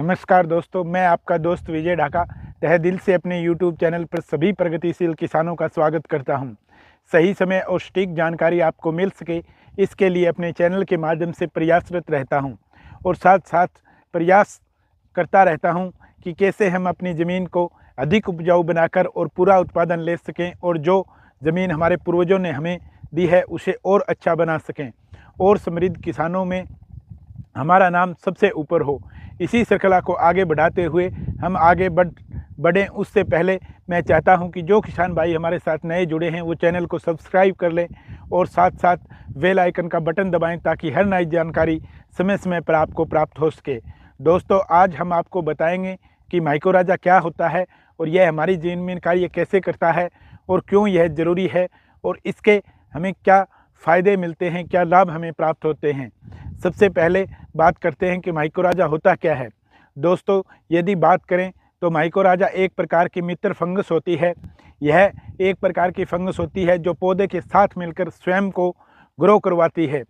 नमस्कार दोस्तों, मैं आपका दोस्त विजय ढाका तहे दिल से अपने YouTube चैनल पर सभी प्रगतिशील किसानों का स्वागत करता हूं। सही समय और सटीक जानकारी आपको मिल सके, इसके लिए अपने चैनल के माध्यम से प्रयासरत रहता हूं और साथ साथ प्रयास करता रहता हूं कि कैसे हम अपनी ज़मीन को अधिक उपजाऊ बनाकर और पूरा उत्पादन ले सकें और जो ज़मीन हमारे पूर्वजों ने हमें दी है उसे और अच्छा बना सकें और समृद्ध किसानों में हमारा नाम सबसे ऊपर हो। इसी श्रृंखला को आगे बढ़ाते हुए हम आगे बढ़ें। उससे पहले मैं चाहता हूं कि जो किसान भाई हमारे साथ नए जुड़े हैं वो चैनल को सब्सक्राइब कर लें और साथ साथ बेल आइकन का बटन दबाएं ताकि हर नई जानकारी समय समय पर आपको प्राप्त हो सके। दोस्तों, आज हम आपको बताएंगे कि माइक्रोराजा क्या होता है और यह हमारी ज़मीन में कार्य कैसे करता है और क्यों यह ज़रूरी है और इसके हमें क्या फ़ायदे मिलते हैं, क्या लाभ हमें प्राप्त होते हैं। सबसे पहले बात करते हैं कि माइक्रोराजा होता क्या है। दोस्तों, यदि बात करें तो माइक्रोराजा एक प्रकार की मित्र फंगस होती है। यह एक प्रकार की फंगस होती है जो पौधे के साथ मिलकर स्वयं को ग्रो करवाती है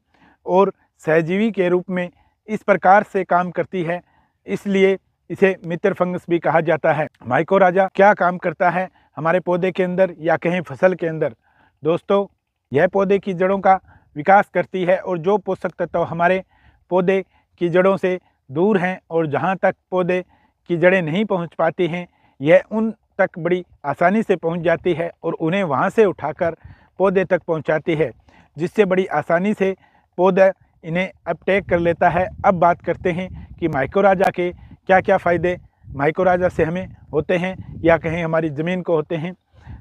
और सहजीवी के रूप में इस प्रकार से काम करती है, इसलिए इसे मित्र फंगस भी कहा जाता है। माइक्रोराजा क्या काम करता है हमारे पौधे के अंदर या कहीं फसल के अंदर? दोस्तों, यह पौधे की जड़ों का विकास करती है और जो पोषक तत्व हमारे पौधे की जड़ों से दूर हैं और जहां तक पौधे की जड़ें नहीं पहुंच पाती हैं, यह उन तक बड़ी आसानी से पहुंच जाती है और उन्हें वहां से उठाकर पौधे तक पहुंचाती है, जिससे बड़ी आसानी से पौधा इन्हें अपटेक कर लेता है। अब बात करते हैं कि माइक्रोराजा के क्या क्या फ़ायदे माइक्रोराजा से हमें होते हैं या कहीं हमारी ज़मीन को होते हैं।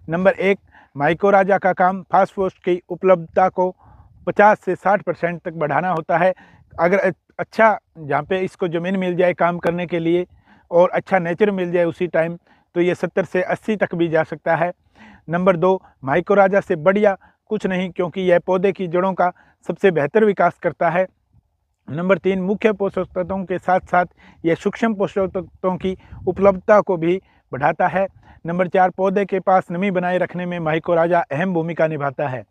नंबर 1, माइक्रोराजा का काम फास्फोरस की उपलब्धता को 50 से 60% तक बढ़ाना होता है। अगर अच्छा जहाँ पे इसको ज़मीन मिल जाए काम करने के लिए और अच्छा नेचर मिल जाए उसी टाइम, तो ये 70 से 80 तक भी जा सकता है। नंबर 2, माइक्रोराजा से बढ़िया कुछ नहीं, क्योंकि यह पौधे की जड़ों का सबसे बेहतर विकास करता है। नंबर 3, मुख्य पोषक तत्वों के साथ साथ यह सूक्ष्म पोषक तत्वों की उपलब्धता को भी बढ़ाता है। नंबर 4, पौधे के पास नमी बनाए रखने में माइक्रोराजा अहम भूमिका निभाता है।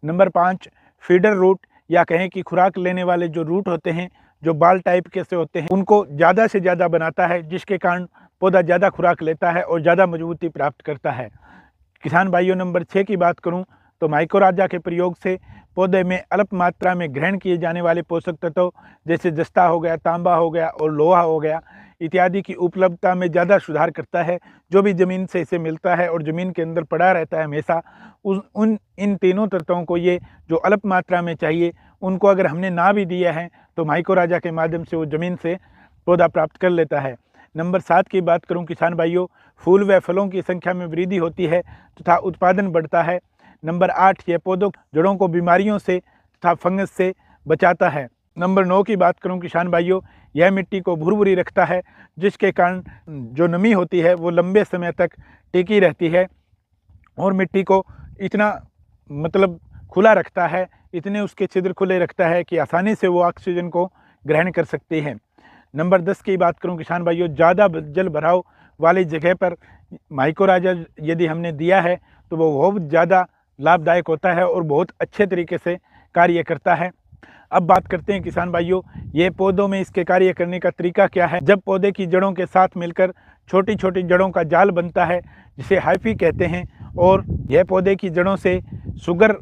नंबर 5, फीडर रूट या कहें कि खुराक लेने वाले जो रूट होते हैं, जो बाल टाइप के से होते हैं, उनको ज़्यादा से ज़्यादा बनाता है, जिसके कारण पौधा ज़्यादा खुराक लेता है और ज़्यादा मजबूती प्राप्त करता है। किसान भाइयों, नंबर 6 की बात करूं तो माइक्रोराजा के प्रयोग से पौधे में अल्प मात्रा में ग्रहण किए जाने वाले पोषक तत्व जैसे जस्ता हो गया, तांबा हो गया और लोहा हो गया इत्यादि की उपलब्धता में ज़्यादा सुधार करता है। जो भी ज़मीन से इसे मिलता है और ज़मीन के अंदर पड़ा रहता है हमेशा, इन तीनों तत्वों को ये जो अल्प मात्रा में चाहिए, उनको अगर हमने ना भी दिया है तो माइक्रोराजा के माध्यम से वो ज़मीन से पौधा प्राप्त कर लेता है। नंबर 7 की बात करूं किसान भाइयों, फूल व फलों की संख्या में वृद्धि होती है तथा उत्पादन बढ़ता है। नंबर 8, यह पौधों जड़ों को बीमारियों से तथा फंगस से बचाता है। नंबर 9 की बात करूं किसान भाइयों, यह मिट्टी को भुरभुरी रखता है, जिसके कारण जो नमी होती है वो लंबे समय तक टिकी रहती है और मिट्टी को इतना खुला रखता है, इतने उसके छिद्र खुले रखता है कि आसानी से वो ऑक्सीजन को ग्रहण कर सकती है। नंबर 10 की बात करूं किसान भाइयों, ज़्यादा जल भराव वाली जगह पर माइक्रोराजा यदि हमने दिया है तो वो बहुत ज़्यादा लाभदायक होता है और बहुत अच्छे तरीके से कार्य करता है। अब बात करते हैं किसान भाइयों, ये पौधों में इसके कार्य करने का तरीका क्या है। जब पौधे की जड़ों के साथ मिलकर छोटी छोटी जड़ों का जाल बनता है, जिसे हाइफी कहते हैं, और यह पौधे की जड़ों से शुगर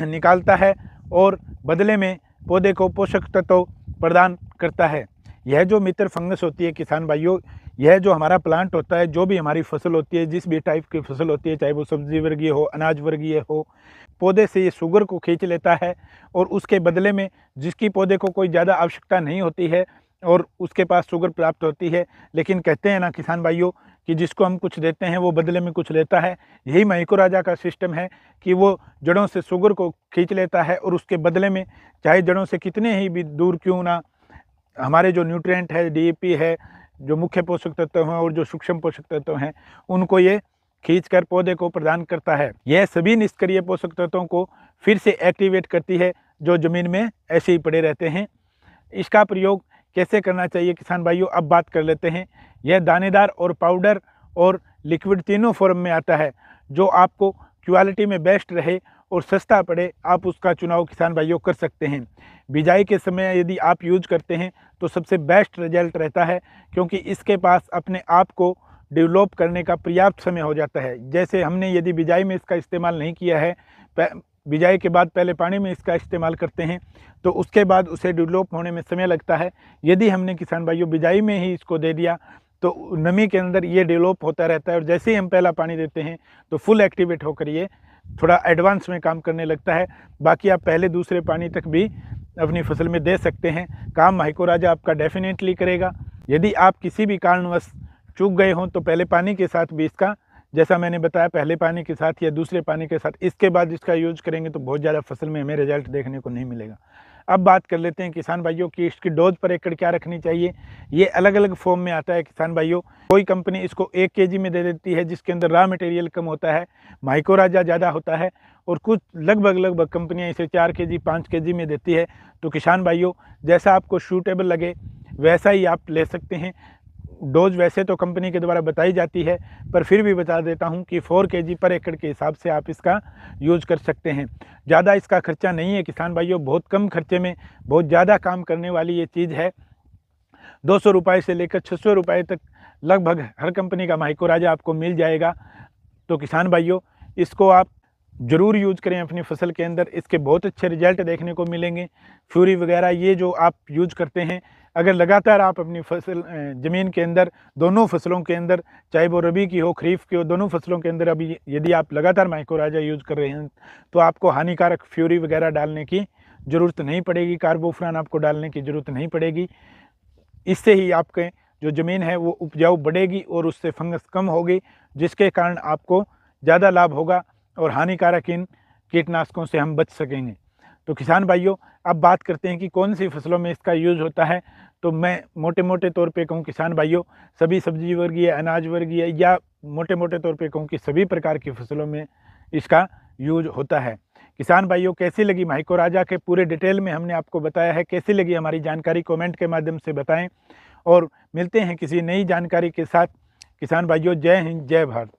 निकालता है और बदले में पौधे को पोषक तत्व प्रदान करता है। यह जो मित्र फंगस होती है किसान भाइयों, यह जो हमारा प्लांट होता है, जो भी हमारी फसल होती है, जिस भी टाइप की फसल होती है, चाहे वो सब्जी वर्गीय हो, अनाज वर्गीय हो, पौधे से ये शुगर को खींच लेता है और उसके बदले में जिसकी पौधे को कोई ज़्यादा आवश्यकता नहीं होती है और उसके पास शुगर प्राप्त होती है, लेकिन कहते हैं ना किसान भाइयों कि जिसको हम कुछ देते हैं वो बदले में कुछ लेता है। यही माइक्रोराजा का सिस्टम है कि वो जड़ों से शुगर को खींच लेता है और उसके बदले में चाहे जड़ों से कितने ही भी दूर क्यों ना हमारे जो न्यूट्रिएंट है, डीएपी है, जो मुख्य पोषक तत्व हैं और जो सूक्ष्म पोषक तत्व हैं, उनको ये खींचकर पौधे को प्रदान करता है। यह सभी निष्क्रिय पोषक तत्वों को फिर से एक्टिवेट करती है जो ज़मीन में ऐसे ही पड़े रहते हैं। इसका प्रयोग कैसे करना चाहिए किसान भाइयों, अब बात कर लेते हैं। यह दानेदार और पाउडर और लिक्विड तीनों फॉर्म में आता है, जो आपको क्वालिटी में बेस्ट रहे और सस्ता पड़े आप उसका चुनाव किसान भाइयों कर सकते हैं। बिजाई के समय यदि आप यूज करते हैं तो सबसे बेस्ट रिजल्ट रहता है, क्योंकि इसके पास अपने आप को डेवलप करने का पर्याप्त समय हो जाता है। जैसे हमने यदि बिजाई में इसका इस्तेमाल नहीं किया है, बिजाई के बाद पहले पानी में इसका इस्तेमाल करते हैं तो उसके बाद उसे डेवलप होने में समय लगता है। यदि हमने किसान भाइयों बिजाई में ही इसको दे दिया तो नमी के अंदर ये डेवलप होता रहता है, और जैसे ही हम पहला पानी देते हैं तो फुल एक्टिवेट होकर ये थोड़ा एडवांस में काम करने लगता है। बाकी आप पहले दूसरे पानी तक भी अपनी फसल में दे सकते हैं। काम माइको राजा आपका डेफिनेटली करेगा। यदि आप किसी भी कारणवश चूक गए हों तो पहले पानी के साथ भी इसका, जैसा मैंने बताया, पहले पानी के साथ या दूसरे पानी के साथ इसके बाद इसका यूज करेंगे तो बहुत ज़्यादा फसल में हमें रिजल्ट देखने को नहीं मिलेगा। अब बात कर लेते हैं किसान भाइयों की इसकी डोज पर एकड़ क्या रखनी चाहिए। ये अलग अलग फॉर्म में आता है किसान भाइयों। कोई कंपनी इसको 1 kg में दे देती है जिसके अंदर रॉ मटेरियल कम होता है, माइको राजा ज़्यादा होता है, और कुछ लगभग कंपनियां इसे 4 kg 5 kg में देती है। तो किसान भाइयों जैसा आपको सूटेबल लगे वैसा ही आप ले सकते हैं। डोज वैसे तो कंपनी के द्वारा बताई जाती है, पर फिर भी बता देता हूं कि 4 kg पर एकड़ के हिसाब से आप इसका यूज कर सकते हैं। ज़्यादा इसका खर्चा नहीं है किसान भाइयों, बहुत कम खर्चे में बहुत ज़्यादा काम करने वाली ये चीज़ है। 200 रुपये से लेकर 600 रुपये तक लगभग हर कंपनी का माइको राजा आपको मिल जाएगा। तो किसान भाइयों इसको आप ज़रूर यूज करें अपनी फसल के अंदर, इसके बहुत अच्छे रिजल्ट देखने को मिलेंगे। फ्यूरी वगैरह ये जो आप यूज करते हैं, अगर लगातार आप अपनी फसल ज़मीन के अंदर दोनों फसलों के अंदर, चाहे वो रबी की हो खरीफ की हो, दोनों फसलों के अंदर अभी यदि आप लगातार माइको राजा यूज कर रहे हैं तो आपको हानिकारक फ्यूरी वगैरह डालने की ज़रूरत नहीं पड़ेगी, कार्बोफ्रान आपको डालने की ज़रूरत नहीं पड़ेगी। इससे ही आपके जो ज़मीन है वो उपजाऊ बढ़ेगी और उससे फंगस कम होगी, जिसके कारण आपको ज़्यादा लाभ होगा और हानिकारक इन कीटनाशकों से हम बच सकेंगे। तो किसान भाइयों अब बात करते हैं कि कौन सी फसलों में इसका यूज़ होता है। तो मैं मोटे तौर पे कहूँ किसान भाइयों, सभी सब्जी वर्गीय, अनाज वर्गीय, या मोटे तौर पे कहूँ कि सभी प्रकार की फसलों में इसका यूज होता है। किसान भाइयों कैसी लगी माइको राजा के पूरे डिटेल में हमने आपको बताया है, कैसी लगी हमारी जानकारी कमेंट के माध्यम से बताएं, और मिलते हैं किसी नई जानकारी के साथ। किसान भाइयों जय हिंद जय भारत।